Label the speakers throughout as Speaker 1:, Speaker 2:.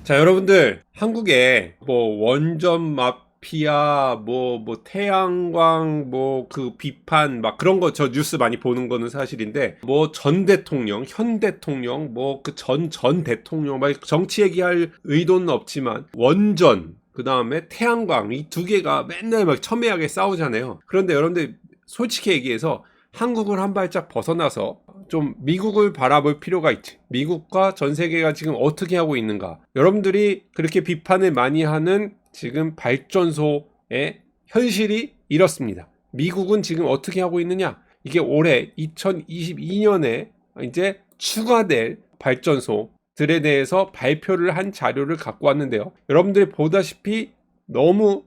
Speaker 1: 자, 여러분들, 한국에 뭐 원전 마피아, 뭐 태양광, 뭐 그 비판, 막 그런 거 저 뉴스 많이 보는 거는 사실인데, 뭐 전 대통령, 현 대통령, 뭐 그 전 대통령, 막 정치 얘기할 의도는 없지만, 원전, 그 다음에 태양광, 이 두 개가 맨날 막 첨예하게 싸우잖아요. 그런데 여러분들, 솔직히 얘기해서 한국을 한 발짝 벗어나서 좀 미국을 바라볼 필요가 있지. 미국과 전 세계가 지금 어떻게 하고 있는가. 여러분들이 그렇게 비판을 많이 하는 지금 발전소의 현실이 이렇습니다. 미국은 지금 어떻게 하고 있느냐? 이게 올해 2022년에 이제 추가될 발전소들에 대해서 발표를 한 자료를 갖고 왔는데요. 여러분들이 보다시피 너무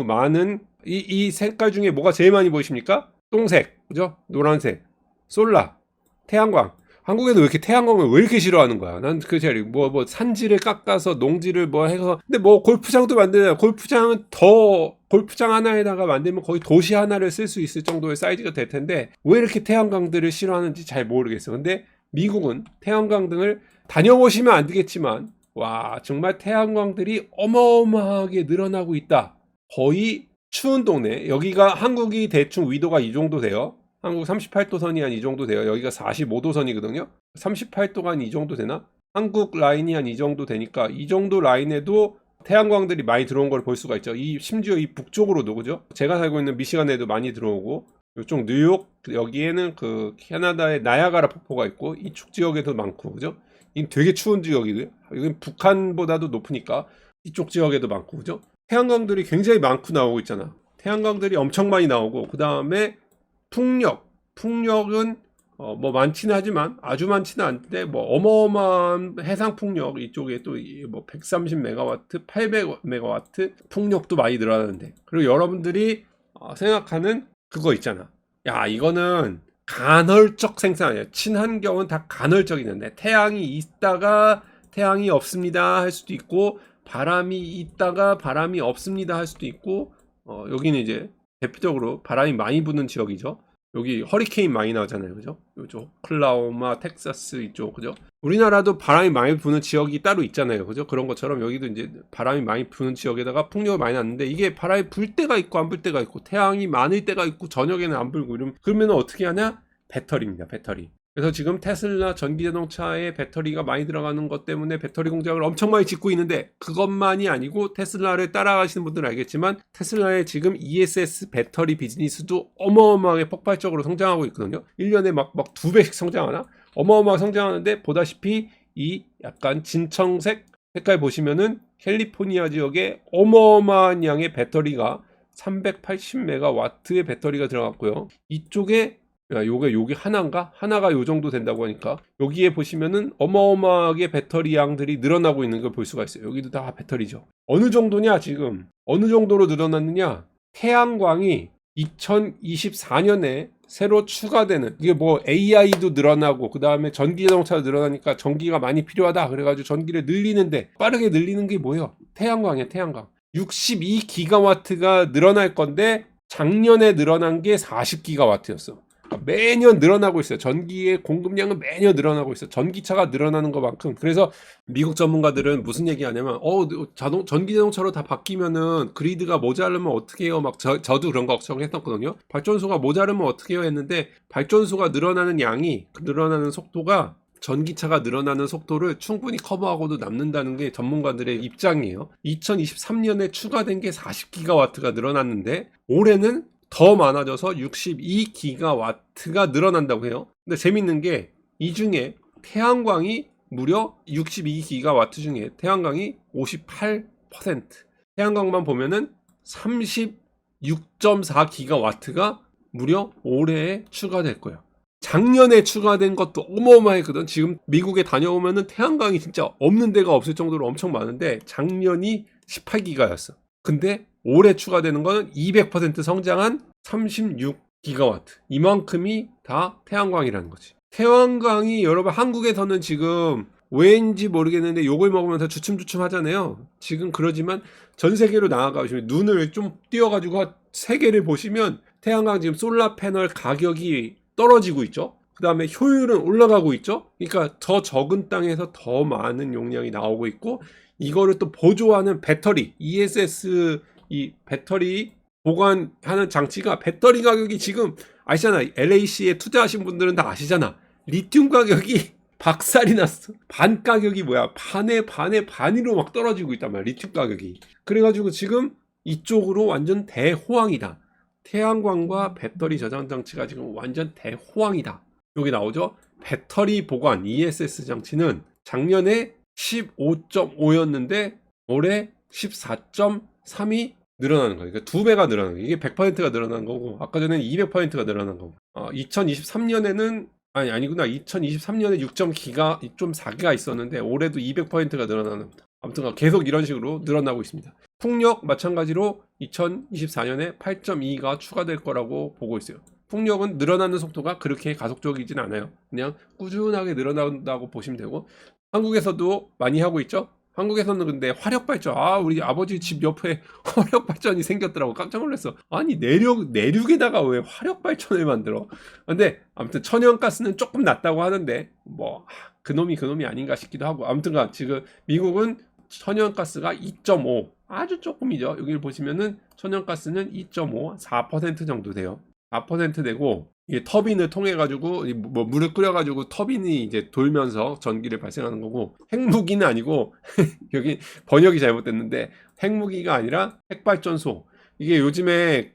Speaker 1: 많은 이 색깔 중에 뭐가 제일 많이 보이십니까? 똥색, 그죠? 노란색, 솔라, 태양광. 한국에도 왜 이렇게 태양광을 왜 이렇게 싫어하는 거야? 난 그 자리 뭐 산지를 깎아서 농지를 뭐 해서 근데 뭐 골프장도 만드냐? 골프장은 더 골프장 하나에다가 만들면 거의 도시 하나를 쓸 수 있을 정도의 사이즈가 될 텐데 왜 이렇게 태양광들을 싫어하는지 잘 모르겠어. 근데 미국은 태양광 등을 다녀보시면 안 되겠지만 와 정말 태양광들이 어마어마하게 늘어나고 있다. 거의 추운 동네. 여기가 한국이 대충 위도가 이 정도 돼요. 한국 38도 선이 한 이 정도 돼요. 여기가 45도 선이거든요. 38도가 한 이 정도 되나? 한국 라인이 한 이 정도 되니까 이 정도 라인에도 태양광들이 많이 들어온 걸 볼 수가 있죠. 심지어 이 북쪽으로도 그죠? 제가 살고 있는 미시간에도 많이 들어오고 이쪽 뉴욕 여기에는 그 캐나다의 나야가라 폭포가 있고 이쪽 지역에도 많고 그죠? 이 되게 추운 지역이고요. 여긴 북한보다도 높으니까 이쪽 지역에도 많고 그죠? 태양광들이 굉장히 많고 나오고 있잖아. 태양광들이 엄청 많이 나오고 그 다음에 풍력은 뭐 많지는 하지만 아주 많지는 않은데 뭐 어마어마한 해상 풍력 이쪽에 또 뭐 130메가와트, 800메가와트 풍력도 많이 늘어나는데 그리고 여러분들이 생각하는 그거 있잖아. 야 이거는 간헐적 생산이야. 친환경은 다 간헐적이는데 태양이 있다가 태양이 없습니다 할 수도 있고 바람이 있다가 바람이 없습니다 할 수도 있고 여기는 이제 대표적으로 바람이 많이 부는 지역이죠. 여기 허리케인 많이 나잖아요. 그죠? 요쪽 오클라호마, 텍사스 이쪽 그죠? 우리나라도 바람이 많이 부는 지역이 따로 있잖아요. 그죠? 그런 것처럼 여기도 이제 바람이 많이 부는 지역에다가 풍력이 많이 났는데 이게 바람이 불 때가 있고 안 불 때가 있고 태양이 많을 때가 있고 저녁에는 안 불고 그러면 어떻게 하냐? 배터리입니다. 배터리. 그래서 지금 테슬라 전기자동차에 배터리가 많이 들어가는 것 때문에 배터리 공장을 엄청 많이 짓고 있는데 그것만이 아니고 테슬라를 따라가시는 분들은 알겠지만 테슬라의 지금 ESS 배터리 비즈니스도 어마어마하게 폭발적으로 성장하고 있거든요. 1년에 막 2배씩 성장하나? 어마어마하게 성장하는데 보다시피 이 약간 진청색 색깔 보시면은 캘리포니아 지역에 어마어마한 양의 배터리가 380메가와트의 배터리가 들어갔고요. 이쪽에 요게 하나인가? 하나가 요 정도 된다고 하니까 여기에 보시면은 어마어마하게 배터리 양들이 늘어나고 있는 걸 볼 수가 있어요. 여기도 다 배터리죠. 어느 정도냐 지금? 어느 정도로 늘어났느냐? 태양광이 2024년에 새로 추가되는 이게 뭐 AI도 늘어나고 그 다음에 전기자동차도 늘어나니까 전기가 많이 필요하다 그래가지고 전기를 늘리는데 빠르게 늘리는 게 뭐예요? 태양광이야 태양광. 62기가와트가 늘어날 건데 작년에 늘어난 게 40기가와트였어. 매년 늘어나고 있어요. 전기의 공급량은 매년 늘어나고 있어요. 전기차가 늘어나는 것만큼. 그래서 미국 전문가들은 무슨 얘기 하냐면 전기 자동차로 다 바뀌면은 그리드가 모자르면 어떻게 해요? 막 저도 그런 거 걱정했었거든요. 발전소가 모자르면 어떻게 해요? 했는데 발전소가 늘어나는 양이 늘어나는 속도가 전기차가 늘어나는 속도를 충분히 커버하고도 남는다는 게 전문가들의 입장이에요. 2023년에 추가된 게 40기가와트가 늘어났는데 올해는 더 많아져서 62기가와트가 늘어난다고 해요. 근데 재밌는 게 이 중에 태양광이 무려 62기가와트 중에 태양광이 58%, 태양광만 보면은 36.4기가와트가 무려 올해에 추가될 거예요. 작년에 추가된 것도 어마어마했거든. 지금 미국에 다녀오면은 태양광이 진짜 없는 데가 없을 정도로 엄청 많은데 작년이 18기가였어. 근데 올해 추가되는 거는 200% 성장한 36기가와트. 이만큼이 다 태양광이라는 거지. 태양광이 여러분 한국에서는 지금 왜인지 모르겠는데 욕을 먹으면서 주춤주춤 하잖아요. 지금 그러지만 전 세계로 나아가시면 눈을 좀 띄워가지고 세계를 보시면 태양광 지금 솔라 패널 가격이 떨어지고 있죠. 그 다음에 효율은 올라가고 있죠. 그러니까 더 적은 땅에서 더 많은 용량이 나오고 있고, 이거를 또 보조하는 배터리, ESS 이 배터리 보관하는 장치가, 배터리 가격이 지금 아시잖아. LAC에 투자하신 분들은 다 아시잖아. 리튬 가격이 박살이 났어. 반 가격이 뭐야? 반의 반으로 막 떨어지고 있단 말이야. 리튬 가격이. 그래가지고 지금 이쪽으로 완전 대호황이다. 태양광과 배터리 저장 장치가 지금 완전 대호황이다. 여기 나오죠? 배터리 보관 ESS 장치는 작년에 15.5였는데 올해 14.3이 늘어나는 거예요. 그러니까 2배가 늘어나는 거예요. 이게 100%가 늘어난 거고, 아까 전에는 200%가 늘어난 거고, 2023년에는 아니구나. 2023년에 6.4기가 있었는데 올해도 200%가 늘어나는 겁니다. 아무튼 계속 이런 식으로 늘어나고 있습니다. 풍력 마찬가지로 2024년에 8.2가 추가될 거라고 보고 있어요. 풍력은 늘어나는 속도가 그렇게 가속적이진 않아요. 그냥 꾸준하게 늘어난다고 보시면 되고, 한국에서도 많이 하고 있죠. 한국에서는 근데 화력발전, 우리 아버지 집 옆에 화력발전이 생겼더라고. 깜짝 놀랐어. 아니 내륙에다가 왜 화력발전을 만들어? 근데 아무튼 천연가스는 조금 낫다고 하는데 뭐 그놈이 아닌가 싶기도 하고, 아무튼간 지금 미국은 천연가스가 2.5, 아주 조금이죠. 여기를 보시면은 천연가스는 2.5, 4% 정도 돼요. 4% 되고, 이게 터빈을 통해 가지고 뭐 물을 끓여 가지고 터빈이 이제 돌면서 전기를 발생하는 거고, 핵무기는 아니고 여기 번역이 잘못됐는데, 핵무기가 아니라 핵발전소. 이게 요즘에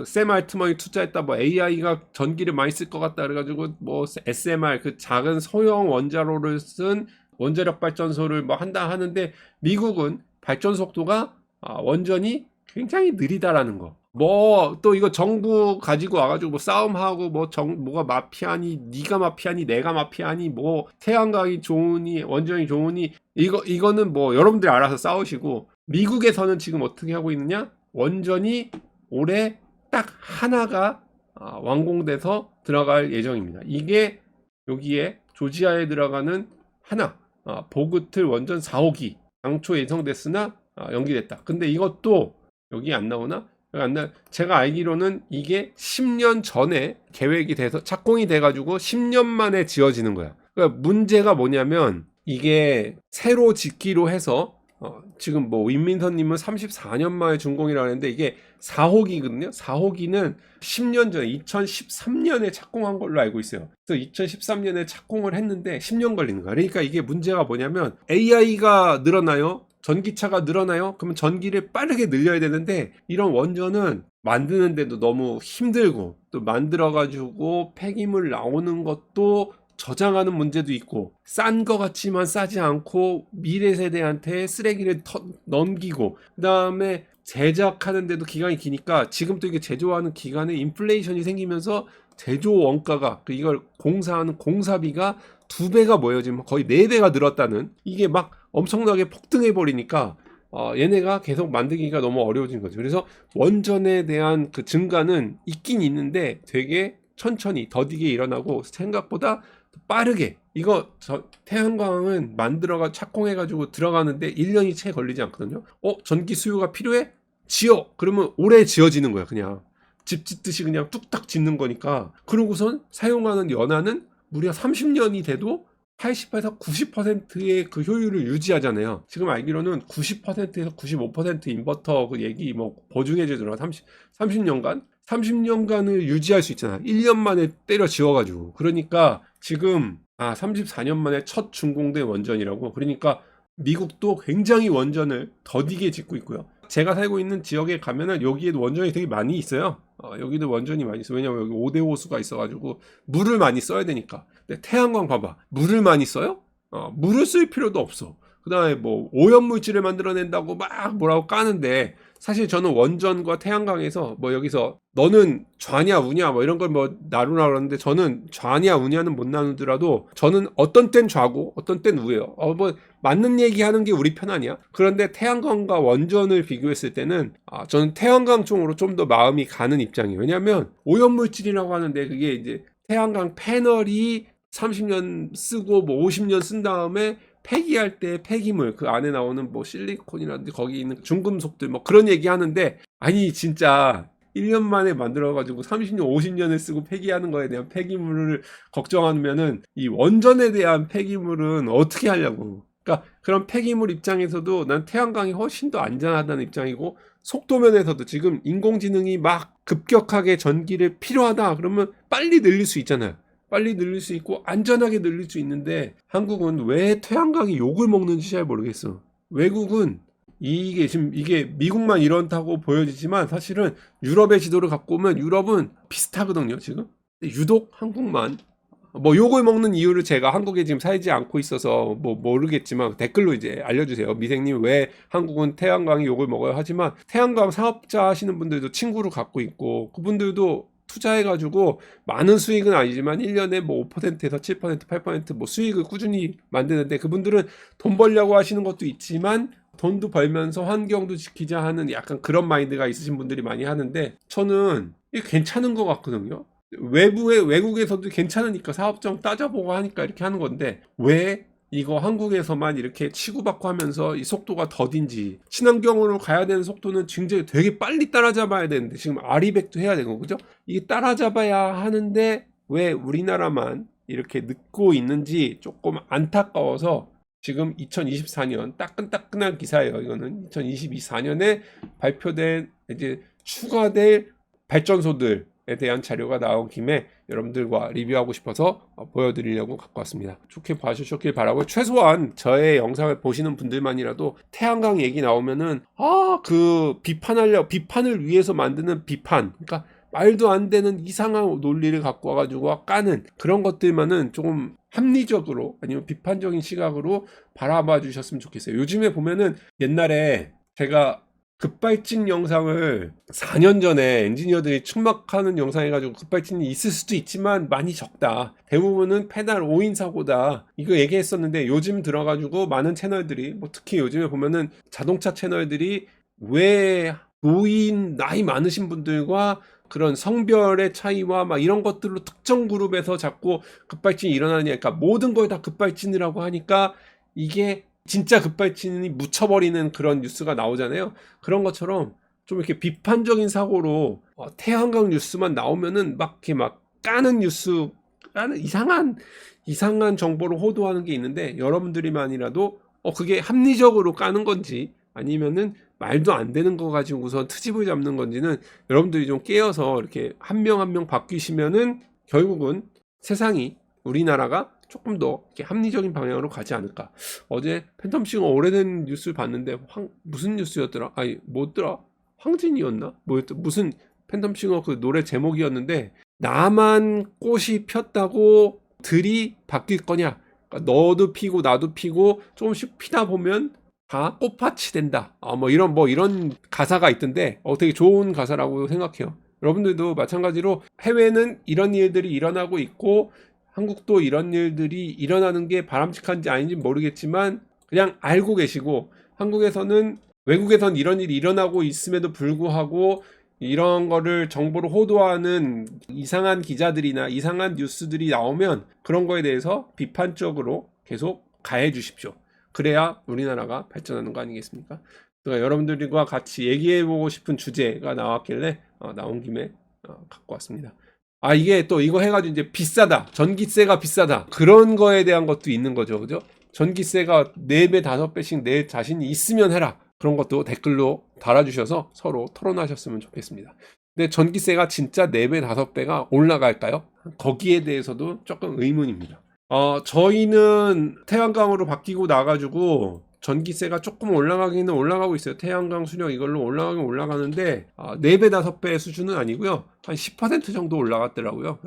Speaker 1: 샘 알트먼이 투자했다, 뭐 AI가 전기를 많이 쓸 것 같다 그래가지고 뭐 SMR, 그 작은 소형 원자로를 쓴 원자력 발전소를 뭐 한다 하는데, 미국은 발전 속도가 원전이 굉장히 느리다라는 거. 뭐 또 이거 정부 가지고 와가지고 뭐 싸움하고, 뭐가 마피아니, 네가 마피아니, 내가 마피아니, 뭐 태양광이 좋으니 원전이 좋으니, 이거는 뭐 여러분들이 알아서 싸우시고, 미국에서는 지금 어떻게 하고 있느냐? 원전이 올해 딱 하나가 완공돼서 들어갈 예정입니다. 이게 여기에 조지아에 들어가는 하나, 보그틀 원전 4호기 당초 예정됐으나 연기됐다. 근데 이것도 여기 안 나오나? 제가 알기로는 이게 10년 전에 계획이 돼서 착공이 돼가지고 10년 만에 지어지는 거야. 그러니까 문제가 뭐냐면, 이게 새로 짓기로 해서 지금 뭐 윈민서님은 34년 만에 준공이라고 하는데, 이게 4호기거든요. 4호기는 10년 전에 2013년에 착공한 걸로 알고 있어요. 그래서 2013년에 착공을 했는데 10년 걸리는 거야. 그러니까 이게 문제가 뭐냐면, AI가 늘어나요? 전기차가 늘어나요? 그러면 전기를 빠르게 늘려야 되는데, 이런 원전은 만드는데도 너무 힘들고, 또 만들어가지고 폐기물 나오는 것도 저장하는 문제도 있고, 싼 거 같지만 싸지 않고 미래 세대한테 쓰레기를 넘기고, 그 다음에 제작하는데도 기간이 기니까, 지금 또 이게 제조하는 기간에 인플레이션이 생기면서 제조 원가가, 이걸 공사하는 공사비가 2배가 뭐예요? 지금 거의 4배가 늘었다는, 이게 막 엄청나게 폭등해 버리니까 얘네가 계속 만들기가 너무 어려워진 거죠. 그래서 원전에 대한 그 증가는 있긴 있는데 되게 천천히 더디게 일어나고, 생각보다 빠르게, 이거 태양광은 만들어가 착공해가지고 들어가는데 1년이 채 걸리지 않거든요. 전기 수요가 필요해? 지어! 그러면 올해 지어지는 거야. 그냥 집 짓듯이 그냥 뚝딱 짓는 거니까. 그러고선 사용하는 연한은 무려 30년이 돼도 80에서 90%의 그 효율을 유지하잖아요. 지금 알기로는 90%에서 95% 인버터 그 얘기 뭐 보증해주더라. 30년간을 유지할 수 있잖아. 1년 만에 때려 지워가지고. 그러니까 지금 34년 만에 첫 준공된 원전이라고. 그러니까 미국도 굉장히 원전을 더디게 짓고 있고요. 제가 살고 있는 지역에 가면은 여기에도 원전이 되게 많이 있어요. 여기도 원전이 많이 있어요. 왜냐면 여기 5대 호수가 있어가지고 물을 많이 써야 되니까. 근데 태양광 봐봐. 물을 많이 써요? 물을 쓸 필요도 없어. 그 다음에 뭐 오염물질을 만들어낸다고 막 뭐라고 까는데, 사실 저는 원전과 태양광에서 뭐 여기서 너는 좌냐 우냐 뭐 이런 걸 뭐 나누라 그러는데, 저는 좌냐 우냐는 못 나누더라도 저는 어떤 땐 좌고 어떤 땐 우예요. 뭐 맞는 얘기하는 게 우리 편 아니야? 그런데 태양광과 원전을 비교했을 때는 저는 태양광 쪽으로 좀 더 마음이 가는 입장이에요. 왜냐하면 오염물질이라고 하는데, 그게 이제 태양광 패널이 30년 쓰고 뭐 50년 쓴 다음에 폐기할 때 폐기물, 그 안에 나오는 뭐 실리콘이라든지 거기 있는 중금속들 뭐 그런 얘기 하는데, 아니 진짜 1년 만에 만들어가지고 30년, 50년을 쓰고 폐기하는 거에 대한 폐기물을 걱정하면은 이 원전에 대한 폐기물은 어떻게 하려고. 그러니까 그런 폐기물 입장에서도 난 태양광이 훨씬 더 안전하다는 입장이고, 속도면에서도 지금 인공지능이 막 급격하게 전기를 필요하다 그러면 빨리 늘릴 수 있잖아요. 빨리 늘릴 수 있고 안전하게 늘릴 수 있는데, 한국은 왜 태양광이 욕을 먹는지 잘 모르겠어. 외국은 이게 지금 이게 미국만 이렇다고 보여지지만 사실은 유럽의 지도를 갖고 오면 유럽은 비슷하거든요, 지금. 유독 한국만 뭐 욕을 먹는 이유를 제가 한국에 지금 살지 않고 있어서 뭐 모르겠지만 댓글로 이제 알려주세요. 미생님 왜 한국은 태양광이 욕을 먹어요? 하지만 태양광 사업자 하시는 분들도 친구를 갖고 있고, 그분들도 투자해가지고 많은 수익은 아니지만 1년에 뭐 5%에서 7%, 8%뭐 수익을 꾸준히 만드는데, 그분들은 돈 벌려고 하시는 것도 있지만 돈도 벌면서 환경도 지키자 하는 약간 그런 마인드가 있으신 분들이 많이 하는데, 저는 이게 괜찮은 것 같거든요. 외국에서도 괜찮으니까 사업장 따져보고 하니까 이렇게 하는 건데, 왜 이거 한국에서만 이렇게 치고받고 하면서 이 속도가 더딘지. 친환경으로 가야 되는 속도는 굉장히 되게 빨리 따라잡아야 되는데, 지금 아리백도 해야 되고, 그죠? 이게 따라잡아야 하는데 왜 우리나라만 이렇게 늦고 있는지 조금 안타까워서, 지금 2024년 따끈따끈한 기사예요. 이거는 2024년에 발표된 이제 추가될 발전소들에 대한 자료가 나온 김에 여러분들과 리뷰하고 싶어서 보여드리려고 갖고 왔습니다. 좋게 봐주셨길 바라고, 최소한 저의 영상을 보시는 분들만이라도 태양광 얘기 나오면은 그 비판을 위해서 만드는 비판, 그러니까 말도 안 되는 이상한 논리를 갖고 와가지고 까는 그런 것들만은 조금 합리적으로 아니면 비판적인 시각으로 바라봐 주셨으면 좋겠어요. 요즘에 보면은 옛날에 제가 급발진 영상을 4년 전에 엔지니어들이 충막하는 영상 해가지고 급발진이 있을 수도 있지만 많이 적다, 대부분은 페달 오인 사고다, 이거 얘기했었는데, 요즘 들어가지고 많은 채널들이 뭐 특히 요즘에 보면은 자동차 채널들이 왜 노인 나이 많으신 분들과 그런 성별의 차이와 막 이런 것들로 특정 그룹에서 자꾸 급발진이 일어나느냐, 그러니까 모든 걸 다 급발진이라고 하니까 이게 진짜 급발진이 묻혀버리는 그런 뉴스가 나오잖아요. 그런 것처럼 좀 이렇게 비판적인 사고로 태양광 뉴스만 나오면은 막 이렇게 막 까는 뉴스, 까는 이상한 정보를 호도하는 게 있는데, 여러분들이만이라도 그게 합리적으로 까는 건지 아니면은 말도 안 되는 거 가지고 우선 트집을 잡는 건지는 여러분들이 좀 깨어서 이렇게 한 명 한 명 바뀌시면은 결국은 세상이, 우리나라가 조금 더 이렇게 합리적인 방향으로 가지 않을까. 어제 팬텀싱어 오래된 뉴스를 봤는데 무슨 뉴스였더라? 아니 뭐였더라? 황진이었나? 뭐였더? 무슨 팬텀싱어 그 노래 제목이었는데, 나만 꽃이 폈다고 들이 바뀔 거냐? 그러니까 너도 피고 나도 피고 조금씩 피다 보면 다 꽃밭이 된다. 뭐 이런 가사가 있던데, 되게 좋은 가사라고 생각해요. 여러분들도 마찬가지로 해외는 이런 일들이 일어나고 있고, 한국도 이런 일들이 일어나는 게 바람직한지 아닌지 모르겠지만 그냥 알고 계시고, 한국에서는 외국에선 이런 일이 일어나고 있음에도 불구하고 이런 거를 정보로 호도하는 이상한 기자들이나 이상한 뉴스들이 나오면 그런 거에 대해서 비판적으로 계속 가해 주십시오. 그래야 우리나라가 발전하는 거 아니겠습니까? 그러니까 여러분들과 같이 얘기해보고 싶은 주제가 나왔길래 나온 김에 갖고 왔습니다. 이게 또 이거 해가지고 이제 비싸다, 전기세가 비싸다, 그런 거에 대한 것도 있는 거죠, 그죠? 전기세가 4배, 5배씩 내 자신이 있으면 해라. 그런 것도 댓글로 달아주셔서 서로 토론하셨으면 좋겠습니다. 근데 전기세가 진짜 4배, 5배가 올라갈까요? 거기에 대해서도 조금 의문입니다. 저희는 태양광으로 바뀌고 나가지고 전기세가 조금 올라가기는 올라가고 있어요. 태양광 수력 이걸로 올라가긴 올라가는데 4배, 5배 수준은 아니고요. 한 10% 정도 올라갔더라고요.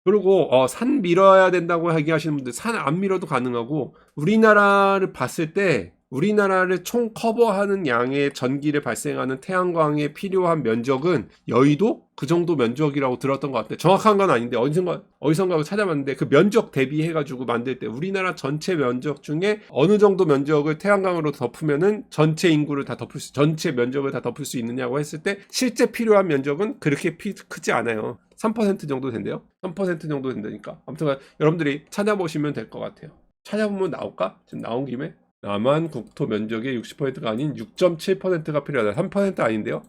Speaker 1: 그리고 산 밀어야 된다고 얘기하시는 분들, 산 안 밀어도 가능하고, 우리나라를 봤을 때 우리나라를 총 커버하는 양의 전기를 발생하는 태양광에 필요한 면적은 여의도 그 정도 면적이라고 들었던 것 같아요. 정확한 건 아닌데 어디선가 찾아봤는데, 그 면적 대비해가지고 만들 때 우리나라 전체 면적 중에 어느 정도 면적을 태양광으로 덮으면은 전체 인구를 다 전체 면적을 다 덮을 수 있느냐고 했을 때, 실제 필요한 면적은 그렇게 크지 않아요. 3% 정도 된대요. 3% 정도 된다니까. 아무튼 여러분들이 찾아보시면 될 것 같아요. 찾아보면 나올까? 지금 나온 김에 남한 국토 면적의 60%가 아닌 6.7%가 필요하다. 3% 아닌데요.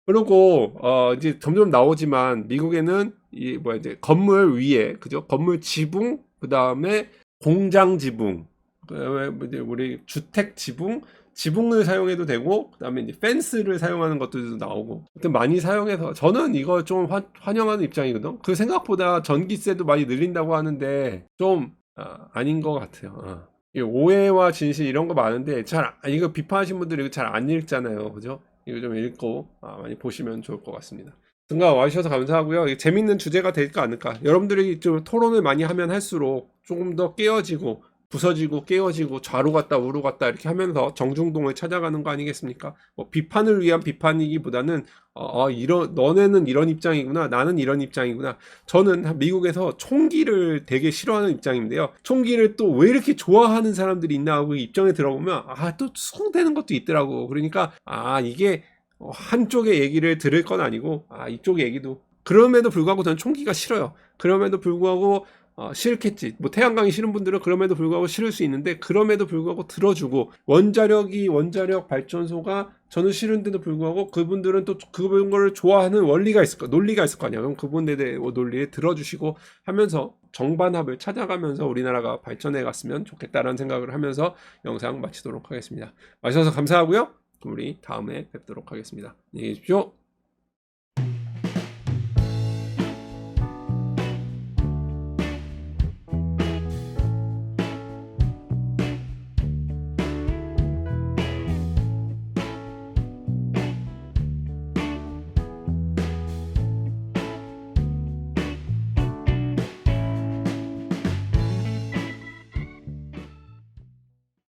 Speaker 1: 그리고 이제 점점 나오지만 미국에는 이 뭐야 이제 건물 위에 그죠? 건물 지붕 그다음에 공장 지붕 그다음에 뭐 이제 우리 주택 지붕 지붕을 사용해도 되고 그다음에 이제 펜스를 사용하는 것들도 나오고 하여튼 많이 사용해서 저는 이거 좀 환영하는 입장이거든. 그 생각보다 전기세도 많이 늘린다고 하는데 좀 아닌 것 같아요. 이 오해와 진실 이런 거 많은데 이거 비판하신 분들이 이거 잘 안 읽잖아요. 그죠? 이거 좀 읽고 많이 보시면 좋을 것 같습니다. 등가 와주셔서 감사하고요. 이게 재밌는 주제가 될까 않을까. 여러분들이 좀 토론을 많이 하면 할수록 조금 더 깨어지고 부서지고 깨어지고 좌로 갔다 우로 갔다 이렇게 하면서 정중동을 찾아가는 거 아니겠습니까? 뭐 비판을 위한 비판이기보다는 너네는 이런 입장이구나 나는 이런 입장이구나. 저는 미국에서 총기를 되게 싫어하는 입장인데요. 총기를 또 왜 이렇게 좋아하는 사람들이 있나 하고 입장에 들어보면 또 수긍되는 것도 있더라고. 그러니까 이게 한쪽의 얘기를 들을 건 아니고 이쪽의 얘기도 그럼에도 불구하고 저는 총기가 싫어요. 그럼에도 불구하고 싫겠지. 뭐 태양광이 싫은 분들은 그럼에도 불구하고 싫을 수 있는데 그럼에도 불구하고 들어주고 원자력 발전소가 저는 싫은데도 불구하고 그분들은 또 그걸 좋아하는 논리가 있을 거 아니야. 그럼 그분들에 대해 논리에 들어주시고 하면서 정반합을 찾아가면서 우리나라가 발전해 갔으면 좋겠다라는 생각을 하면서 영상 마치도록 하겠습니다. 와주셔서 감사하고요. 우리 다음에 뵙도록 하겠습니다. 안녕히 계십시오.